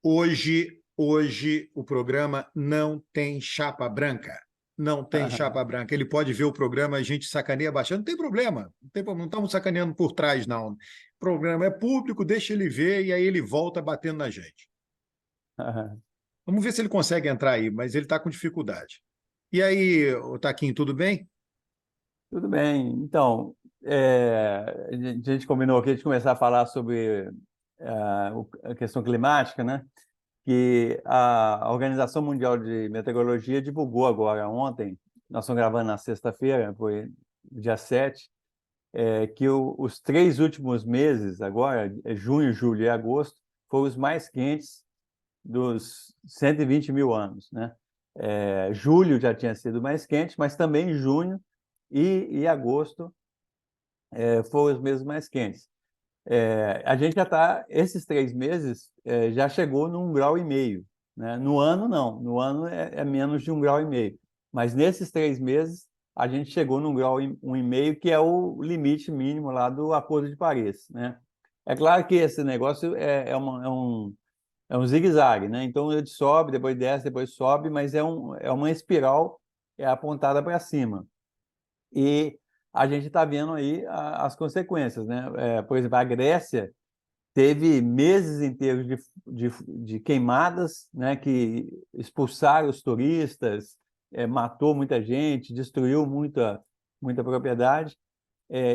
Hoje o programa não tem chapa branca. Não tem chapa branca. Ele pode ver o programa, a gente sacaneia bastante. Não tem problema. Não estamos sacaneando por trás, não. O programa é público, deixa ele ver e aí ele volta batendo na gente. Vamos ver se ele consegue entrar aí, mas ele está com dificuldade. E aí, Taquinho, tudo bem? Tudo bem. Então, a gente combinou aqui de começar a falar sobre a questão climática, né? Que a Organização Mundial de Meteorologia divulgou agora ontem, nós estamos gravando na sexta-feira, foi dia 7, que os 3 últimos meses, agora, junho, julho e agosto, foram os mais quentes dos 120 mil anos, né? Julho já tinha sido mais quente, mas também junho e agosto foram os meses mais quentes. A gente já está, esses 3 meses, já chegou num 1,5 grau, né? No ano, não. No ano é menos de 1,5 grau. Mas nesses 3 meses, a gente chegou num 1,5 grau, que é o limite mínimo lá do Acordo de Paris, né? É claro que esse negócio é um zigue-zague, né? Então, ele sobe, depois desce, depois sobe, mas é uma espiral apontada para cima. E a gente está vendo aí as consequências, né? Por exemplo, a Grécia teve meses inteiros de queimadas, né? Que expulsaram os turistas, matou muita gente, destruiu muita propriedade.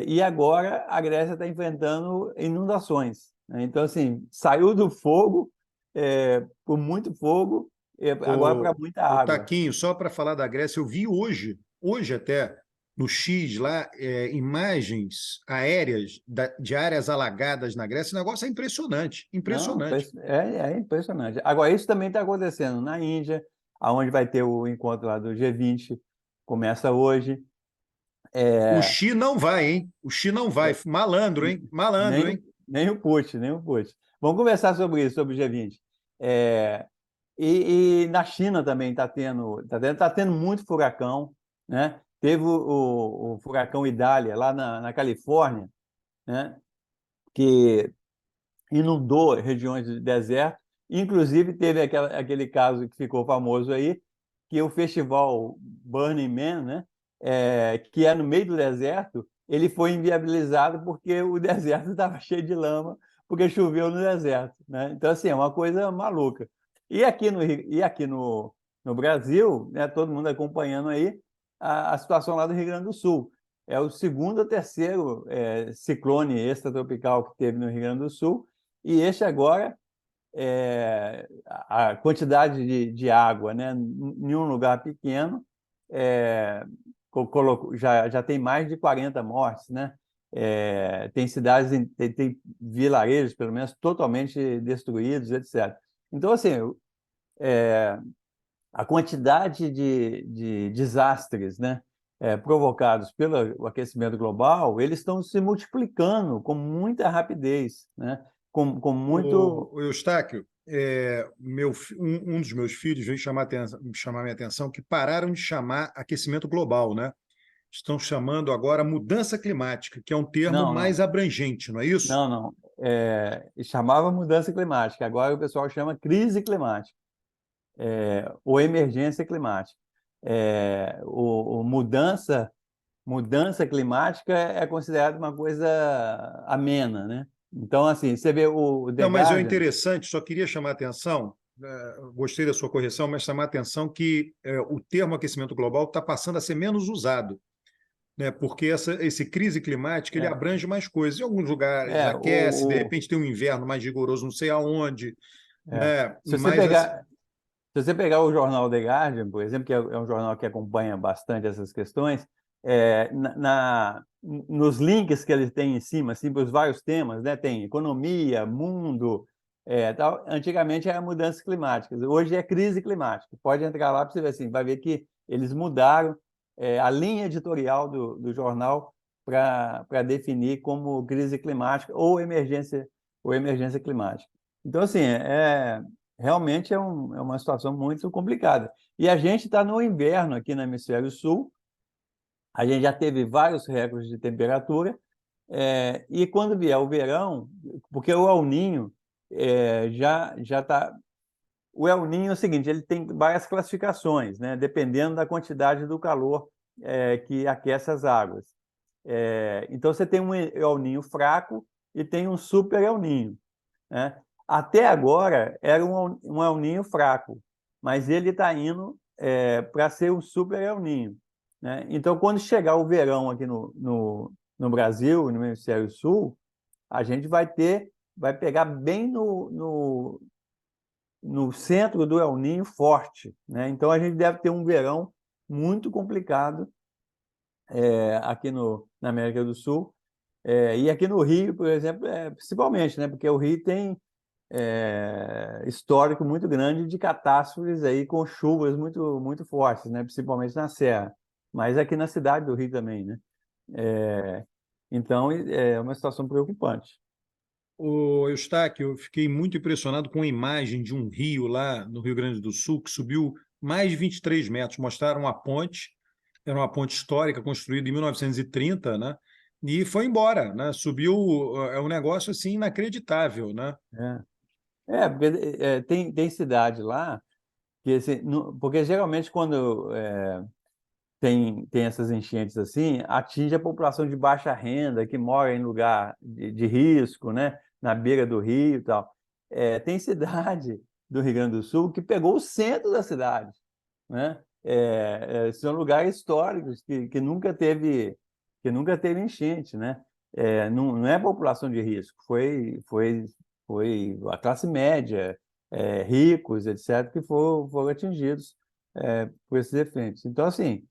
E agora a Grécia está enfrentando inundações, né? Então, assim, saiu do fogo, por muito fogo, agora para muita O água. Taquinho, só para falar da Grécia, eu vi hoje até, no X lá, imagens aéreas de áreas alagadas na Grécia. O negócio é impressionante, Não, impressionante. é impressionante. Agora, isso também está acontecendo na Índia, aonde vai ter o encontro lá do G20, começa hoje. O É, Xi não vai, hein? O Xi não vai. é, Malandro, hein? Malandro, nem, hein? nem o Putin, nem o Putin. Vamos conversar sobre isso, sobre o G20. É, e na China também está tendo muito furacão, né? Teve o furacão Idália lá na Califórnia, né? Que inundou regiões de deserto. Inclusive, teve aquele caso que ficou famoso aí, que o festival Burning Man, né, que é no meio do deserto, ele foi inviabilizado porque o deserto estava cheio de lama, porque choveu no deserto, né? Então, assim, é uma coisa maluca. E aqui no Brasil, né, todo mundo acompanhando aí a situação lá do Rio Grande do Sul. É o segundo ou terceiro ciclone extratropical que teve no Rio Grande do Sul, e este agora, a quantidade de água, né, em um lugar pequeno, já tem mais de 40 mortes, né? Tem cidades, tem vilarejos, pelo menos, totalmente destruídos, etc. Então, assim, a quantidade de desastres, né, provocados pelo aquecimento global, eles estão se multiplicando com muita rapidez, né? Com muito... O Eustáquio, um dos meus filhos veio chamar minha atenção que pararam de chamar aquecimento global, né? Estão chamando agora mudança climática, que é um termo Não, mais não, abrangente, não é isso? não, não. Chamava mudança climática, agora o pessoal chama crise climática, ou emergência climática. Mudança climática é considerada uma coisa amena, né? Então, assim, você vê o The Não, mas é Guardian. interessante, só queria chamar a atenção, gostei da sua correção, mas chamar a atenção que o termo aquecimento global está passando a ser menos usado, né? Porque esse crise climática ele É, abrange mais coisas. Em alguns lugares é, aquece, de o, repente tem um inverno mais rigoroso, não sei aonde, é. né? Se você Mas assim, pegar, se você pegar o jornal The Guardian, por exemplo, que é um jornal que acompanha bastante essas questões, nos links que eles têm em cima, assim, para os vários temas, né? Tem economia, mundo, tal. Antigamente era mudanças climáticas, hoje é crise climática. Pode entrar lá para você ver assim, vai ver que eles mudaram a linha editorial do jornal para definir como crise climática ou emergência climática. Então, assim, realmente é uma situação muito complicada. E a gente está no inverno aqui no Hemisfério Sul, a gente já teve vários recordes de temperatura, e quando vier o verão, porque o El Niño já está o El Niño é o seguinte, ele tem várias classificações, né? Dependendo da quantidade do calor que aquece as águas. Então, você tem um El Niño fraco e tem um super El Niño, né? Até agora era um El Niño fraco, mas ele está indo para ser um super El Niño, né? Então, quando chegar o verão aqui no Brasil, no Hemisfério Sul, a gente vai pegar bem no centro do El Niño forte, né? Então, a gente deve ter um verão muito complicado aqui na América do Sul. E aqui no Rio, por exemplo, principalmente, né? Porque o Rio tem histórico muito grande de catástrofes aí com chuvas muito, muito fortes, né? Principalmente na Serra, mas aqui na cidade do Rio também, né? Então, é uma situação preocupante. O Eustáquio, eu fiquei muito impressionado com a imagem de um rio lá no Rio Grande do Sul que subiu mais de 23 metros. Mostraram a ponte, era uma ponte histórica construída em 1930, né? E foi embora, né? Subiu, é um negócio assim inacreditável, né? Porque tem cidade lá que assim, porque geralmente quando tem essas enchentes assim, atinge a população de baixa renda que mora em lugar de risco, né? Na beira do rio e tal. Tem cidade do Rio Grande do Sul que pegou o centro da cidade, né? São lugares históricos que nunca teve enchente, né? Não é população de risco, foi a classe média, ricos, etc., que foram atingidos por esses efeitos. Então, assim,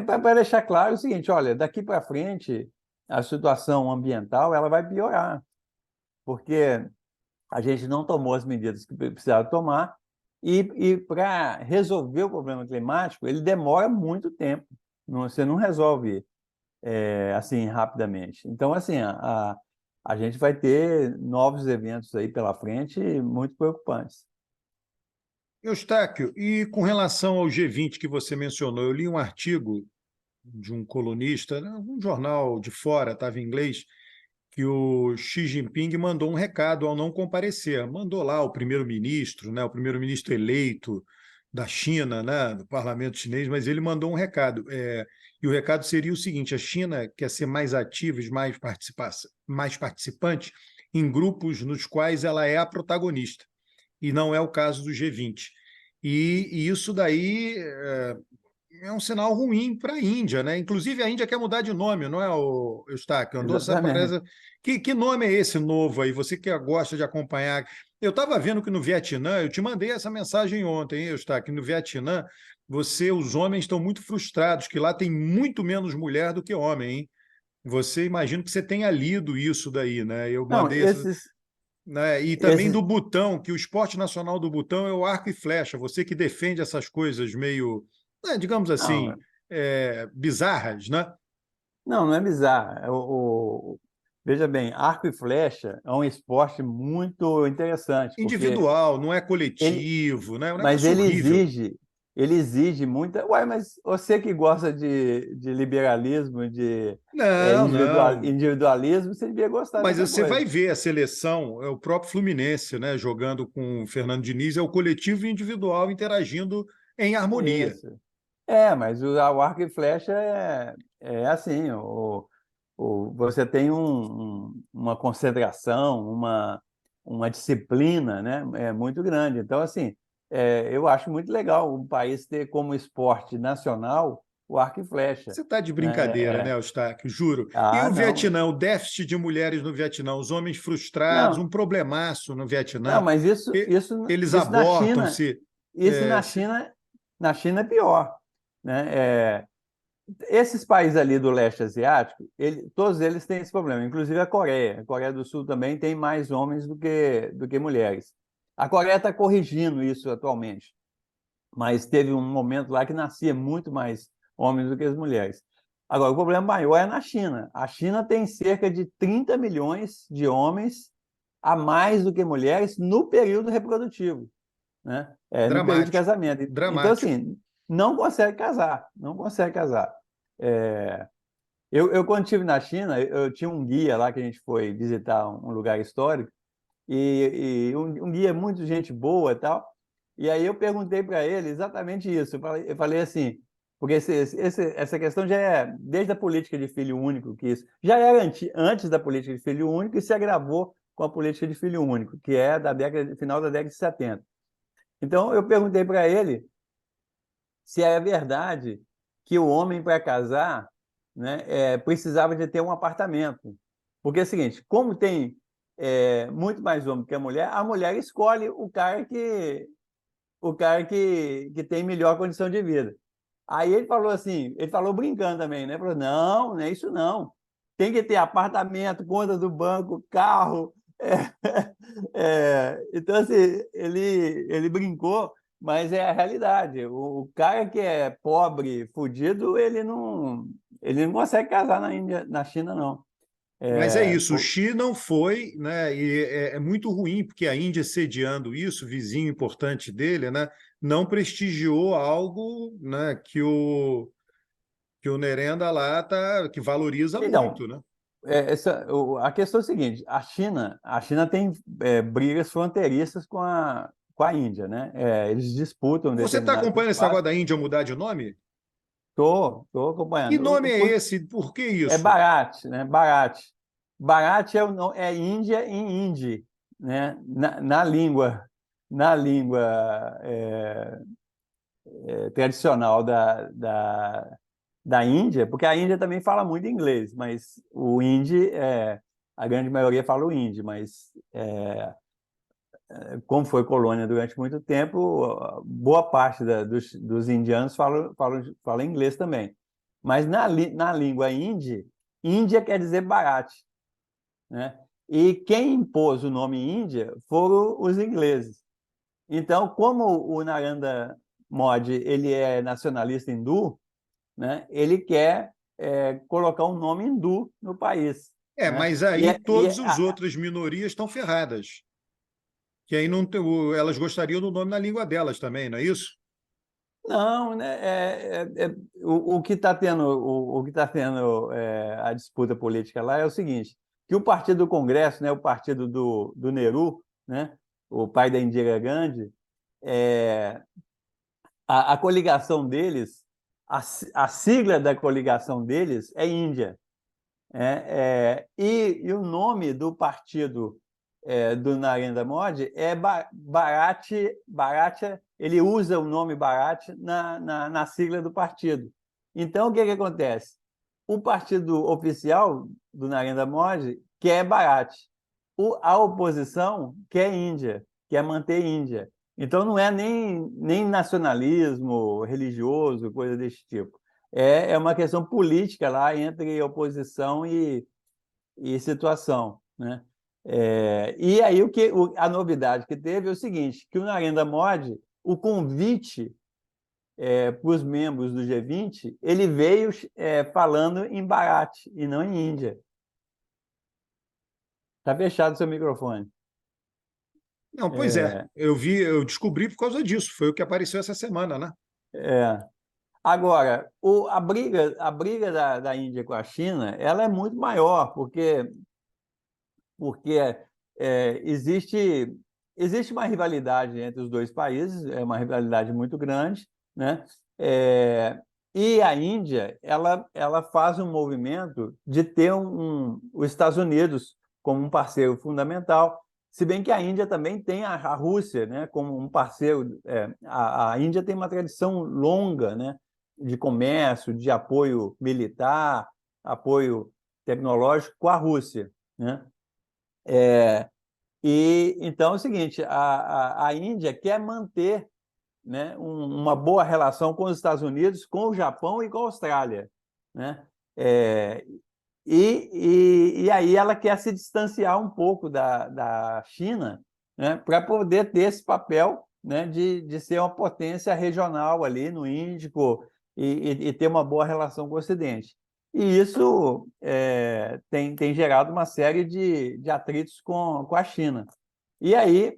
para deixar claro o seguinte, olha, daqui para frente a situação ambiental ela vai piorar, porque a gente não tomou as medidas que precisava tomar e para resolver o problema climático ele demora muito tempo. Você não resolve assim rapidamente. Então, assim, a gente vai ter novos eventos aí pela frente muito preocupantes. Eustáquio, e com relação ao G20 que você mencionou, eu li um artigo de um colunista, né, um jornal de fora, estava em inglês, que o Xi Jinping mandou um recado ao não comparecer. Mandou lá o primeiro-ministro, né, o primeiro-ministro eleito da China, né, do parlamento chinês, mas ele mandou um recado. E o recado seria o seguinte: a China quer ser mais ativa e mais participante em grupos nos quais ela é a protagonista, e não é o caso do G20. E isso daí é um sinal ruim para a Índia, né? Inclusive, a Índia quer mudar de nome, não é, o Eustáquio? Andou, sabe, Exatamente. parece... que nome é esse novo aí? Você que gosta de acompanhar. Eu estava vendo que no Vietnã, eu te mandei essa mensagem ontem, hein, Eustáquio? No Vietnã, os homens estão muito frustrados, que lá tem muito menos mulher do que homem, hein? Você imagino que você tenha lido isso daí, né? Eu Não, mandei essa, esses, né? E também esses, do Butão, que o esporte nacional do Butão é o arco e flecha. Você que defende essas coisas meio, né, digamos assim, não, bizarras, né? não é bizarro. Veja bem, arco e flecha é um esporte muito interessante, porque Individual, não é ele, coletivo, né? É um mas negócio horrível. ele exige muita. Ué, mas você que gosta de liberalismo, de Não, não. individualismo, você devia gostar Mas dessa você vai coisa. ver a seleção, é o próprio Fluminense, né? Jogando com o Fernando Diniz, é o coletivo e o individual interagindo em harmonia. Isso. Mas o arco e flecha é assim, você tem uma concentração, uma disciplina, né, muito grande. Então, assim, eu acho muito legal um país ter como esporte nacional o arco e flecha, Você está de né? brincadeira, né, Eustáquio? Juro. E o Não, Vietnã, o déficit de mulheres no Vietnã, os homens frustrados, um não, problemaço no não, Vietnã. mas Eles isso na abortam China, se, isso na China é pior, né? Esses países ali do leste asiático, todos eles têm esse problema, inclusive a Coreia. A Coreia do Sul também tem mais homens do que mulheres. A Coreia está corrigindo isso atualmente, mas teve um momento lá que nascia muito mais homens do que as mulheres. Agora, o problema maior é na China. A China tem cerca de 30 milhões de homens a mais do que mulheres no período reprodutivo, né? No período de dramático, casamento. Então, dramático. assim, não consegue casar, não consegue casar. É, quando estive na China, eu tinha um guia lá que a gente foi visitar um lugar histórico, e um guia muito gente boa e tal. E aí eu perguntei para ele exatamente isso. Eu falei assim, porque essa questão já é desde a política de filho único, que isso já era antes da política de filho único e se agravou com a política de filho único, que é da final da década de 70. Então eu perguntei para ele se é verdade que o homem para casar, né, precisava de ter um apartamento. Porque é o seguinte, como tem muito mais homem que a mulher escolhe o cara que tem melhor condição de vida. Aí ele falou assim, ele falou brincando também, né? Falou, não, não é isso não. Tem que ter apartamento, conta do banco, carro. Então, assim, ele brincou, mas é a realidade. O cara que é pobre, fudido, ele não consegue casar na Índia, na China, não. Mas é isso, o Pô, Xi não foi, né? E é muito ruim, porque a Índia sediando isso, vizinho importante dele, né? Não prestigiou algo, né? Que o Nerenda lá tá, que valoriza então, muito, né? a questão é a seguinte: a China tem brigas fronteiriças com a Índia, né? Eles disputam Você está determinados acompanhando esse negócio espaços. da Índia mudar de nome? Estou Que acompanhando. nome é esse? Por que É isso? Bharat, né? Bharat. Bharat é Índia em hindi, né? Na língua tradicional da Índia, porque a Índia também fala muito inglês, mas o hindi, a grande maioria fala o hindi, mas como foi colônia durante muito tempo, boa parte dos indianos fala inglês também. Mas na língua hindi, Índia quer dizer Bharat, né? E quem impôs o nome Índia foram os ingleses. Então, como o Narendra Modi ele é nacionalista hindu, né? Ele quer colocar um nome hindu no país, né? Mas E, aí é- e todas é- as outras minorias estão ferradas. Que aí não tem, elas gostariam do nome na língua delas também, não é isso? não, né? O que está tendo, o que tá tendo a disputa política lá é o seguinte: que o partido do Congresso, né? O partido do Nehru, né? O pai da Indira Gandhi, é, a coligação deles, a sigla da coligação deles é Índia. E o nome do partido do Narendra Modi é Bharat. Bharat, ele usa o nome Bharat na sigla do partido. Então, o que acontece? O partido oficial do Narendra Modi quer Bharat. A oposição quer Índia, quer manter Índia. Então, não é nem nacionalismo religioso, coisa desse tipo. É uma questão política lá entre oposição e situação, né? E aí a novidade que teve é o seguinte, que o Narendra Modi, o convite para os membros do G20, ele veio falando em Bharat e não em Índia. Está fechado o seu microfone. Não, pois é. É, Eu descobri por causa disso. Foi o que apareceu essa semana, né? é. Agora, a briga da Índia com a China, ela é muito maior, porque existe uma rivalidade entre os dois países, é uma rivalidade muito grande, né? É, e a Índia, ela faz um movimento de ter os Estados Unidos como um parceiro fundamental, se bem que a Índia também tem a Rússia, né, como um parceiro. A Índia tem uma tradição longa, né, de comércio, de apoio militar, apoio tecnológico com a Rússia, né? É, e então é o seguinte, a Índia quer manter, né, uma boa relação com os Estados Unidos, com o Japão e com a Austrália, né? É, e aí ela quer se distanciar um pouco da China, né, para poder ter esse papel, né, de ser uma potência regional ali no Índico e ter uma boa relação com o Ocidente. E isso tem gerado uma série de atritos com a China. E aí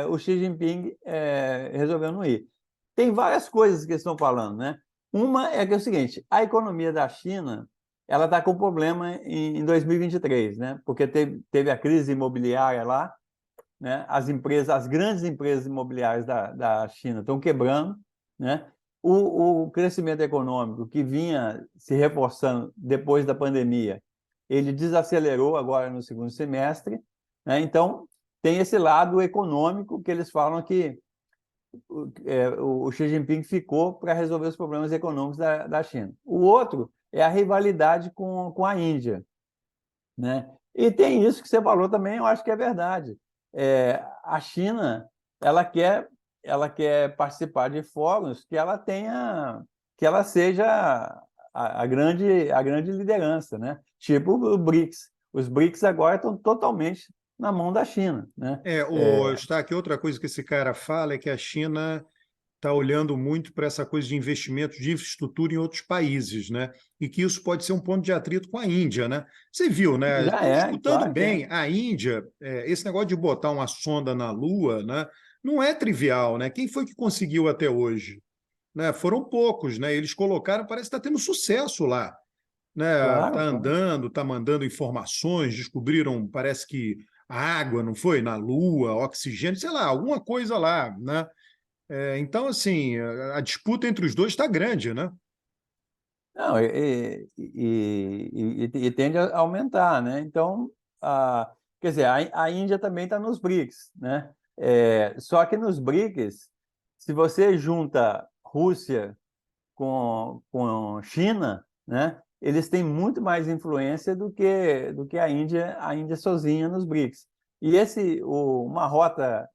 o Xi Jinping resolveu não ir. Tem várias coisas que eles estão falando, né? Uma é que é o seguinte: a economia da China ela está com problema em 2023, né? Porque teve a crise imobiliária lá né? As grandes empresas imobiliárias da China estão quebrando, né? O crescimento econômico que vinha se reforçando depois da pandemia, ele desacelerou agora no segundo semestre, né? Então, tem esse lado econômico que eles falam que o Xi Jinping ficou para resolver os problemas econômicos da China. O outro é a rivalidade com a Índia, né? E tem isso que você falou também, eu acho que é verdade. A China, ela quer participar de fóruns que ela seja a grande liderança, né? Tipo o BRICS. Os BRICS agora estão totalmente na mão da China, né? Está aqui outra coisa que esse cara fala é que a China está olhando muito para essa coisa de investimento de infraestrutura em outros países, né? E que isso pode ser um ponto de atrito com a Índia, né? Você viu, né? Já Estão disputando claro que é. bem. A Índia, esse negócio de botar uma sonda na Lua, né? Não é trivial, né? Quem foi que conseguiu até hoje? Né? Foram poucos, né? Eles colocaram, parece que está tendo sucesso lá, né? Está Claro, claro. andando, está mandando informações, descobriram, parece que água, não foi? Na Lua, oxigênio, sei lá, alguma coisa lá, né? Então, assim, a disputa entre os dois está grande, né? Não, e tende a aumentar, né? Então, quer dizer, a Índia também está nos BRICS, né? Só que nos BRICS, se você junta Rússia com China, né? Eles têm muito mais influência do que a Índia sozinha nos BRICS. E uma rota,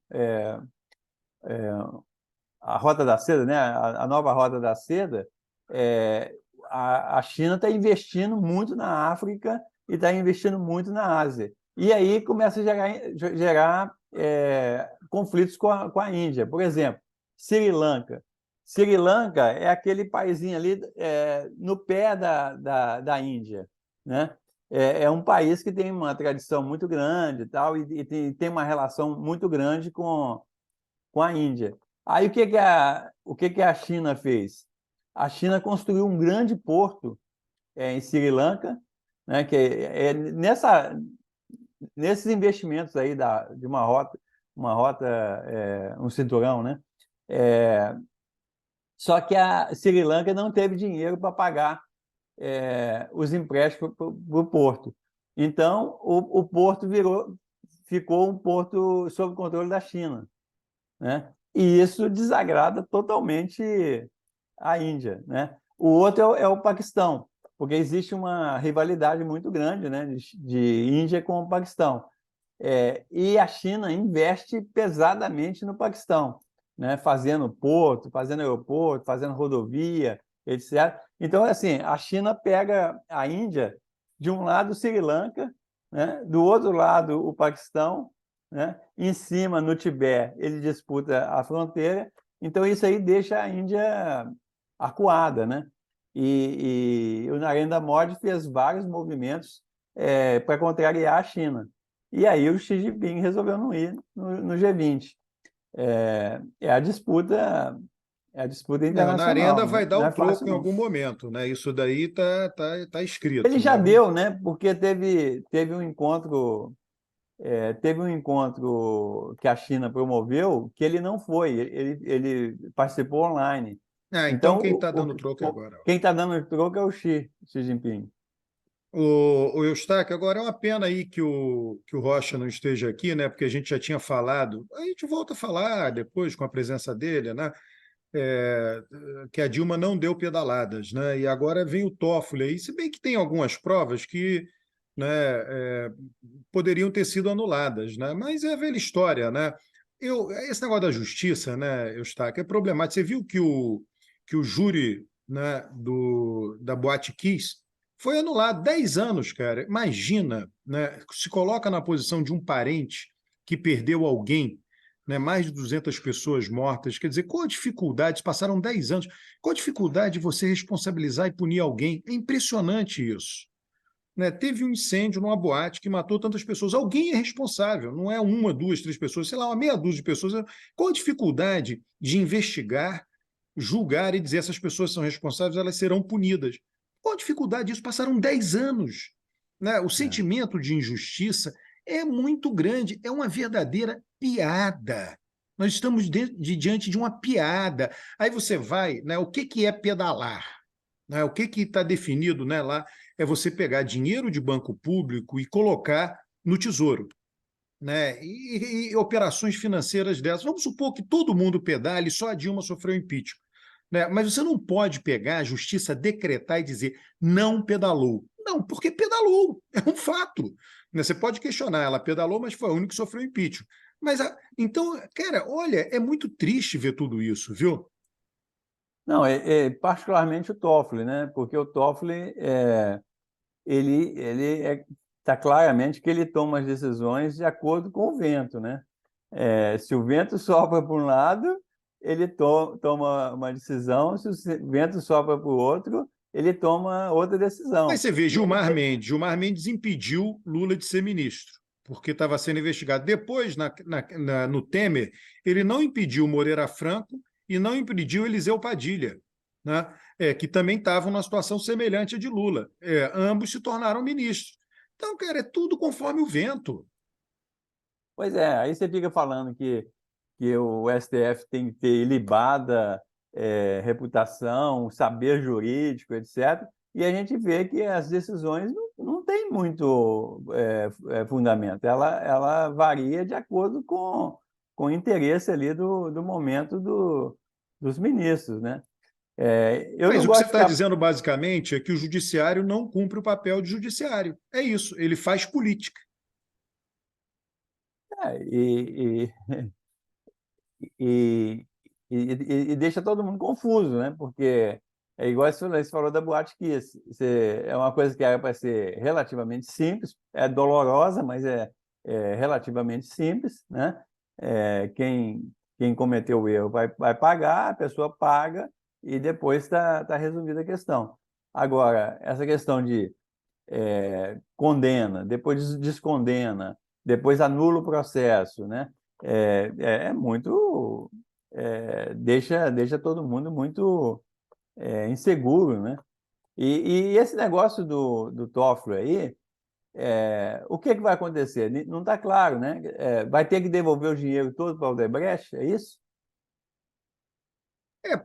a Rota da Seda, né? A nova Rota da Seda, é, a China está investindo muito na África e está investindo muito na Ásia. E aí começa a gerar conflitos com a Índia. Por exemplo, Sri Lanka. Sri Lanka é aquele paísinho ali no pé da Índia, né? É um país que tem uma tradição muito grande e tal, e tem uma relação muito grande com a Índia. Aí o que a China fez? A China construiu um grande porto em Sri Lanka, né, que nesses investimentos aí de uma rota, um cinturão, né? Só que a Sri Lanka não teve dinheiro para pagar os empréstimos para o porto. Então, o porto ficou um porto sob controle da China, né? E isso desagrada totalmente a Índia, né? O outro é o Paquistão, porque existe uma rivalidade muito grande, né, de Índia com o Paquistão. E a China investe pesadamente no Paquistão, né, fazendo porto, fazendo aeroporto, fazendo rodovia, etc. Então, assim, a China pega a Índia, de um lado Sri Lanka, né, do outro lado o Paquistão, né, em cima, no Tibete, ele disputa a fronteira. Então, isso aí deixa a Índia acuada, né? E o Narendra Modi fez vários movimentos para contrariar a China. E aí o Xi Jinping resolveu não ir no G20. É a disputa Não, na Arenda internacional, vai né? dar Não o é fácil, troco em não. algum momento, né? Isso daí tá Ele escrito, já né? deu, né? Porque teve um encontro que a China promoveu que ele não foi, ele participou online. Então Então, quem está dando troco é agora. quem está dando o troco é o Xi Jinping. O Eustáquio, agora é uma pena aí que o Rocha não esteja aqui, né? Porque a gente já tinha falado, a gente volta a falar depois com a presença dele, né? É, que a Dilma não deu pedaladas, né? E agora vem o Toffoli aí, se bem que tem algumas provas que, né, poderiam ter sido anuladas, né? Mas é a velha história, né? Esse negócio da justiça, né, Eustáquio, é problemático. Você viu que o júri, né, da Boate Kiss foi anulado 10 anos, cara. Imagina, né? Se coloca na posição de um parente que perdeu alguém, né, mais de 200 pessoas mortas. Quer dizer, qual a dificuldade? Passaram 10 anos. Qual a dificuldade de você responsabilizar e punir alguém? É impressionante isso. Né? Teve um incêndio numa boate que matou tantas pessoas. Alguém é responsável, não é uma, duas, três pessoas, sei lá, uma meia dúzia de pessoas. Qual a dificuldade de investigar, julgar e dizer essas pessoas são responsáveis, elas serão punidas? Qual a dificuldade disso? Passaram 10 anos. Né? O É. sentimento de injustiça é muito grande, é uma verdadeira piada. Nós estamos diante de uma piada. Aí você vai, né, o que é pedalar? Né, o que está definido, né, lá é você pegar dinheiro de banco público e colocar no tesouro. Né, e operações financeiras dessas. Vamos supor que todo mundo pedale, só a Dilma sofreu impeachment. Né? Mas você não pode pegar a justiça, decretar e dizer não pedalou. Não, porque pedalou, é um fato. Né? Você pode questionar, ela pedalou, mas foi a única que sofreu impeachment. Mas, então, cara, olha, é muito triste ver tudo isso, viu? Não, particularmente o Toffoli, né? Porque o Toffoli, ele está claramente que ele toma as decisões de acordo com o vento, né? Se o vento sopra para um lado, ele toma uma decisão, se o vento sopra para o outro, ele toma outra Mas decisão. você vê, E ele Gilmar Mendes impediu Lula de ser ministro, porque estava sendo investigado. Depois, no Temer, ele não impediu Moreira Franco e não impediu Eliseu Padilha, né? Que também estavam numa situação semelhante à de Lula. Ambos se tornaram ministros. Então, cara, é tudo conforme o vento. Pois é, aí você fica falando que o STF tem que ter ilibada reputação, saber jurídico, etc. E a gente vê que as decisões não têm muito fundamento. Ela varia de acordo com o interesse ali do momento dos ministros, né? Eu Mas não o que você gosto de está ficar. dizendo, basicamente, é que o judiciário não cumpre o papel de judiciário. É isso, ele faz política. E, e, e deixa todo mundo confuso, né? Porque é igual você falou da Boate Kiss. É uma coisa que era para ser relativamente simples, é dolorosa, mas é relativamente simples, né? Quem cometeu o erro vai pagar, a pessoa paga e depois está resolvida a questão. Agora, essa questão de condena, depois descondena, depois anula o processo, né? Muito deixa todo mundo muito inseguro, né? E esse negócio do Toffoli aí, o que vai acontecer? Não está claro, né? Vai ter que devolver o dinheiro todo para o Odebrecht, é isso?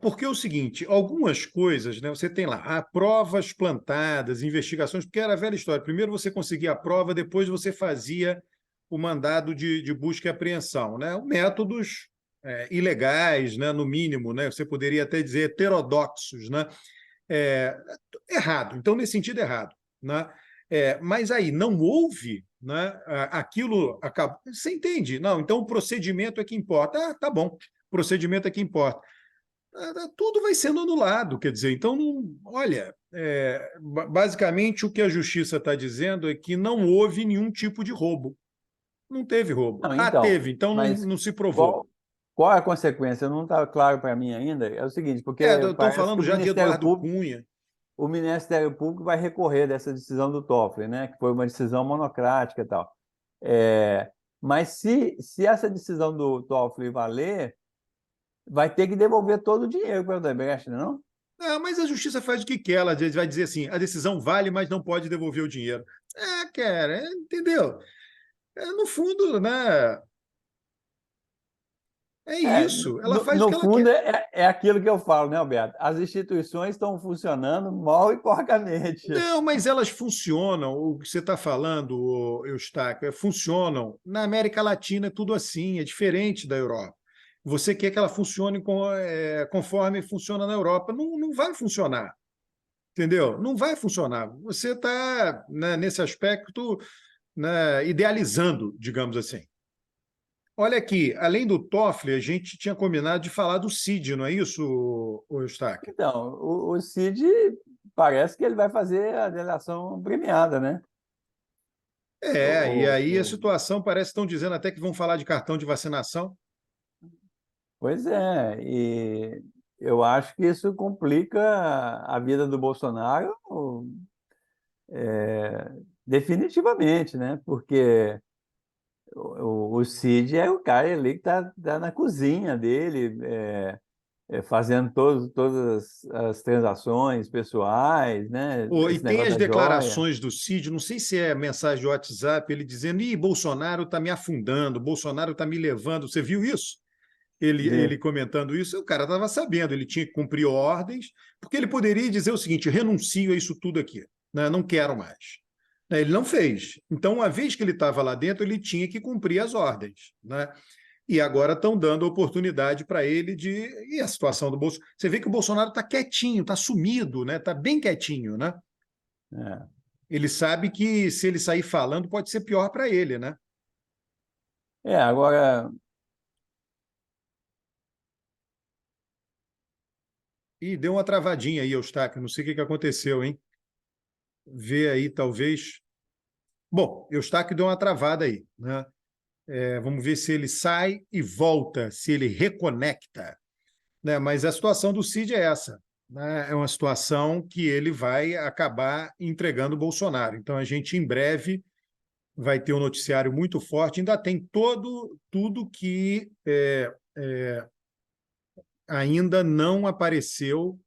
Porque é o seguinte, algumas coisas, né? Você tem lá provas plantadas, investigações, porque era a velha história. Primeiro você conseguia a prova, depois você fazia o mandado de busca e apreensão, né? Métodos ilegais, né? No mínimo, né? Você poderia até dizer heterodoxos, né? É, errado. Então, nesse sentido, errado, né? Mas aí não houve, né? Aquilo acaba. Você entende? Não, então o procedimento é que importa. Tá bom, procedimento é que importa. Tudo vai sendo anulado, quer dizer, então, olha, basicamente o que a justiça está dizendo é que não houve nenhum tipo de roubo. Não teve roubo. Não, então, Teve, então não, mas não se provou. qual, qual é a consequência? Não está claro para mim ainda. É o seguinte, porque Estou parece que falando já de Eduardo Cunha. o Ministério Público vai recorrer dessa decisão do Toffoli, né? Que foi uma decisão monocrática e tal. Mas se essa decisão do Toffoli valer, vai ter que devolver todo o dinheiro para o Odebrecht, não? Mas a justiça faz o que quer, ela vai dizer assim: a decisão vale, mas não pode devolver o dinheiro. Cara, entendeu? No fundo, né? É isso, ela faz o No que ela fundo, quer. é aquilo que eu falo, né, Alberto? As instituições estão funcionando mal e porcamente. Não, mas elas funcionam. O que você está falando, Eustáquio, funcionam. Na América Latina é tudo assim, é diferente da Europa. Você quer que ela funcione conforme funciona na Europa. Não, não vai funcionar, entendeu? Não vai funcionar. Você está, né, nesse aspecto, né, idealizando, digamos assim. Olha aqui, além do Toffoli, a gente tinha combinado de falar do Cid, não é isso, Eustáquio? Então, o Cid parece que ele vai fazer a delação premiada, né? E O, aí a o, situação parece que estão dizendo até que vão falar de cartão de vacinação. Pois é, e eu acho que isso complica a vida do Bolsonaro definitivamente, né? Porque o Cid é o cara ali que está na cozinha dele, fazendo todas as transações pessoais, né? E Esse tem negócio as da joia. declarações do Cid, não sei se é mensagem de WhatsApp, ele dizendo: Ih, Bolsonaro está me afundando, Bolsonaro está me levando. Você viu isso? Ele Vi. comentando isso, o cara estava sabendo, ele tinha que cumprir ordens, porque ele poderia dizer o seguinte: renuncio a isso tudo aqui, né? Não quero mais. Né? Ele não fez. Então, uma vez que ele estava lá dentro, ele tinha que cumprir as ordens. Né? E agora estão dando oportunidade para ele de. E a situação do Bolsonaro. Você vê que o Bolsonaro está quietinho, está sumido, né? Está bem quietinho, né? É. Ele sabe que se ele sair falando pode ser pior para ele, né? Agora, E deu uma travadinha aí, Eustáquio, não sei o que aconteceu, hein? Vê aí, talvez. Bom, Eustáquio deu uma travada aí, né? Vamos ver se ele sai e volta, se ele reconecta, né? Mas a situação do Cid é essa, né? É uma situação que ele vai acabar entregando o Bolsonaro. Então, a gente, em breve, vai ter um noticiário muito forte. Ainda tem tudo que ainda não apareceu,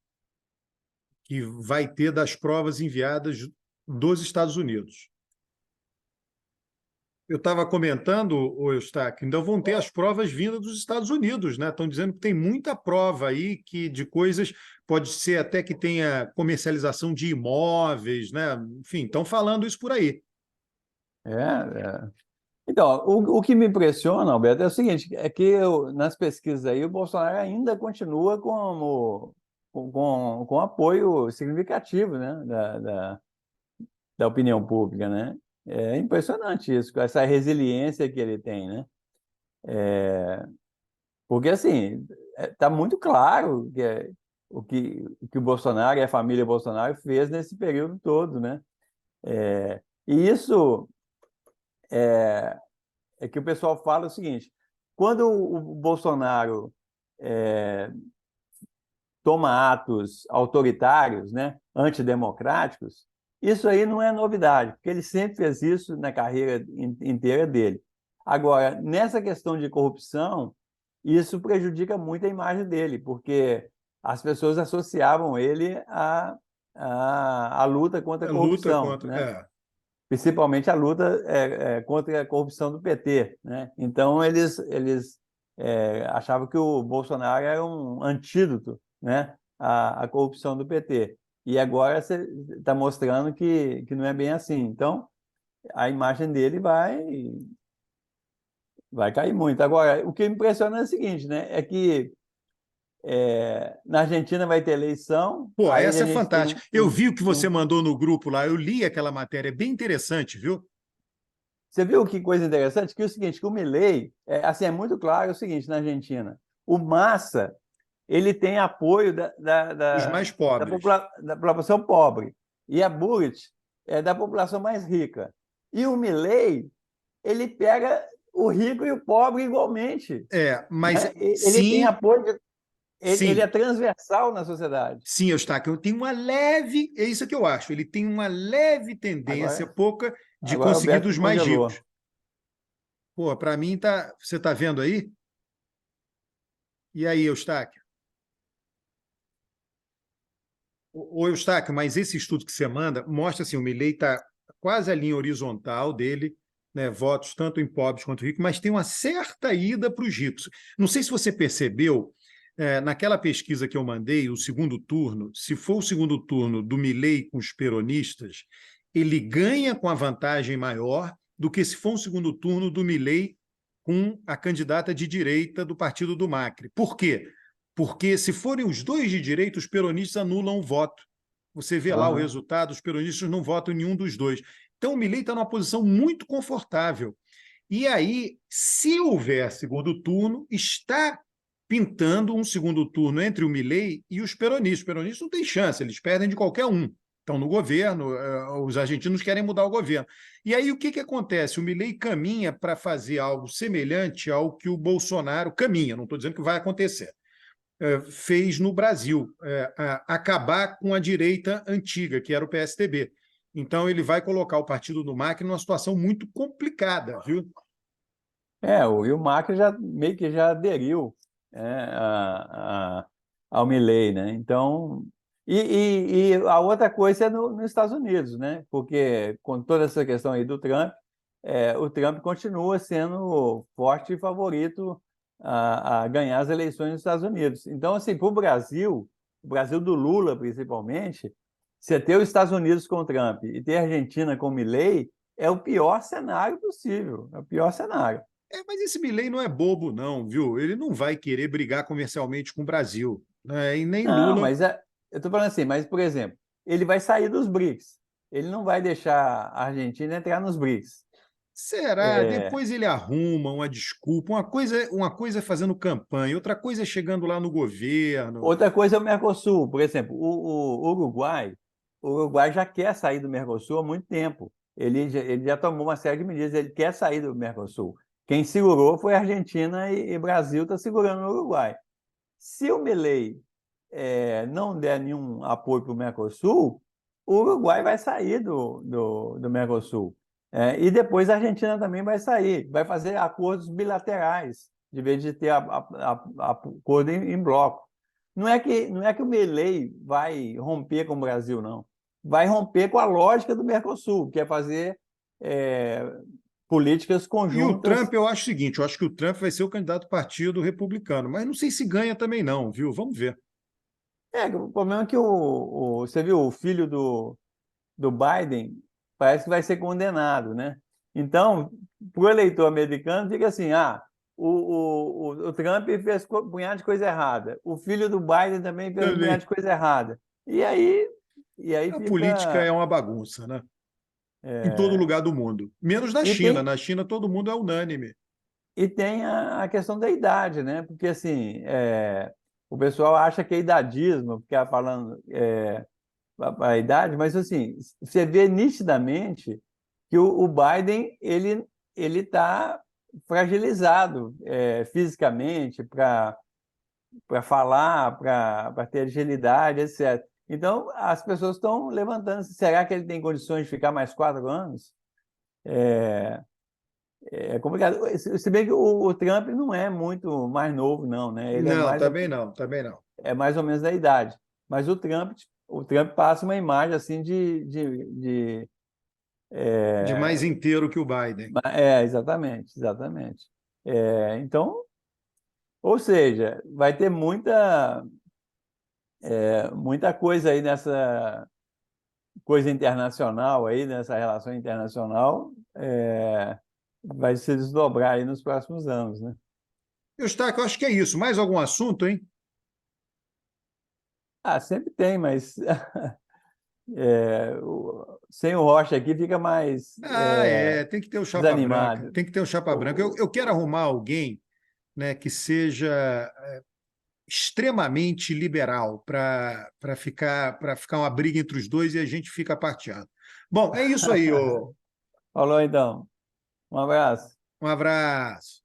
que vai ter das provas enviadas dos Estados Unidos. Eu estava comentando, o Eustáquio, ainda vão ter as provas vindas dos Estados Unidos, né? Estão dizendo que tem muita prova aí que de coisas, pode ser até que tenha comercialização de imóveis, né? Enfim, estão falando isso por aí. é, é. Então, o que me impressiona, Alberto, é o seguinte, é que nas pesquisas aí o Bolsonaro ainda continua com apoio significativo, né, da opinião pública, né? É impressionante isso, com essa resiliência que ele tem, né? Porque, assim, está muito claro o que o Bolsonaro e a família Bolsonaro fez nesse período todo, né? E isso é que o pessoal fala o seguinte: quando o Bolsonaro é, toma atos autoritários, né, antidemocráticos, isso aí não é novidade, porque ele sempre fez isso na carreira inteira dele. Agora, nessa questão de corrupção, isso prejudica muito a imagem dele, porque as pessoas associavam ele à luta contra a É luta corrupção, contra. né? Principalmente a luta contra a corrupção do PT, né? Então eles achavam que o Bolsonaro era um antídoto, né, à corrupção do PT. E agora você está mostrando que não é bem assim. Então a imagem dele vai cair muito. Agora, o que me impressiona é o seguinte, né, é que na Argentina vai ter eleição, Pô, aí essa a é gente tem fantástica. Eu vi o que você um. mandou no grupo lá, eu li aquela matéria, é bem interessante, viu? Você viu que coisa interessante? Que é o seguinte, que o Milei, assim, é muito claro o seguinte na Argentina. O Massa, ele tem apoio Os mais pobres. da população pobre. E a Buric é da população mais rica. E o Milei, ele pega o rico e o pobre igualmente. Mas Né? Ele tem sim, apoio, ele é sim. transversal na sociedade. Sim, Eustáquio, tem uma leve, é isso que eu acho, ele tem uma leve tendência, Agora, pouca, de agora o conseguir Alberto dos mais ricos. congelou. Pô, para mim tá, você está vendo aí? E aí, Eustáquio? Ô, Eustáquio, mas esse estudo que você manda mostra assim, o Milei está quase a linha horizontal dele, né, votos tanto em pobres quanto ricos, mas tem uma certa ida para os ricos. Não sei se você percebeu, naquela pesquisa que eu mandei, o segundo turno, se for o segundo turno do Milei com os peronistas, ele ganha com a vantagem maior do que se for um segundo turno do Milei com a candidata de direita do partido do Macri. Por quê? Porque se forem os dois de direita, os peronistas anulam o voto. Você vê lá o Aham. resultado, os peronistas não votam em nenhum dos dois. Então o Milei está numa posição muito confortável. E aí, se houver segundo turno, está pintando um segundo turno entre o Milei e os peronistas. Os peronistas não têm chance, eles perdem de qualquer um. Estão no governo, os argentinos querem mudar o governo. E aí o que acontece? O Milei caminha para fazer algo semelhante ao que o Bolsonaro caminha, não estou dizendo que vai acontecer, fez no Brasil, acabar com a direita antiga, que era o PSDB. Então, ele vai colocar o partido do Macri numa situação muito complicada, viu? E o Macri já meio que já aderiu, né, ao Milei, né? Então, e a outra coisa é nos Estados Unidos, né? Porque com toda essa questão aí do Trump, o Trump continua sendo forte favorito a ganhar as eleições nos Estados Unidos. Então, assim, para o Brasil do Lula, principalmente, você ter os Estados Unidos com o Trump e ter a Argentina com o Milei é o pior cenário possível, é o pior cenário. Mas esse Milei não é bobo, não, viu? Ele não vai querer brigar comercialmente com o Brasil, né? E nem Não, Lula. mas eu estou falando assim, mas, por exemplo, ele vai sair dos BRICS. Ele não vai deixar a Argentina entrar nos BRICS. Será? Depois ele arruma uma desculpa. Uma coisa é fazendo campanha, outra coisa é chegando lá no governo. Outra coisa é o Mercosul. Por exemplo, o Uruguai já quer sair do Mercosul há muito tempo. Ele já tomou uma série de medidas, ele quer sair do Mercosul. Quem segurou foi a Argentina e Brasil está segurando o Uruguai. Se o Milei não der nenhum apoio para o Mercosul, o Uruguai vai sair do Mercosul. E depois a Argentina também vai sair, vai fazer acordos bilaterais, de vez de ter acordo em bloco. Não é que o Milei vai romper com o Brasil, não. Vai romper com a lógica do Mercosul, que é fazer políticas E o conjuntas. Trump, eu acho o seguinte: eu acho que o Trump vai ser o candidato do Partido Republicano, mas não sei se ganha também, não, viu? Vamos ver. O problema é que você viu o filho do Biden parece que vai ser condenado, né? Então, para o eleitor americano, fica assim: o Trump fez um punhado de coisa errada, o filho do Biden também fez um punhado Também. de coisa errada. E aí A política fica. é uma bagunça, né? Em todo é, lugar do mundo. Menos na e China. tem, Na China todo mundo é unânime. e tem a questão da idade, né? Porque assim, o pessoal acha que é idadismo, ficar falando a idade, mas assim, você vê nitidamente que o Biden ele está fragilizado fisicamente para falar, para ter agilidade, etc. Então, as pessoas estão levantando. Será que ele tem condições de ficar mais 4 anos? É complicado. Se bem que o Trump não é muito mais novo, não, né? Ele Não, também não, também não. é mais ou menos da idade. Mas o Trump passa uma imagem assim de De mais inteiro que o Biden. exatamente, exatamente. Então, ou seja, vai ter muita coisa aí nessa coisa internacional aí, nessa relação internacional, vai se desdobrar aí nos próximos anos, né? Eustáquio, eu acho que é isso. Mais algum assunto, hein? Sempre tem, mas sem o Rocha aqui fica mais Tem que ter o chapa branca. desanimado. Tem que ter o chapa branca. Eu quero arrumar alguém, né, que seja extremamente liberal para ficar uma briga entre os dois e a gente fica parteado. Bom, é isso aí. Falou então. Um abraço. Um abraço.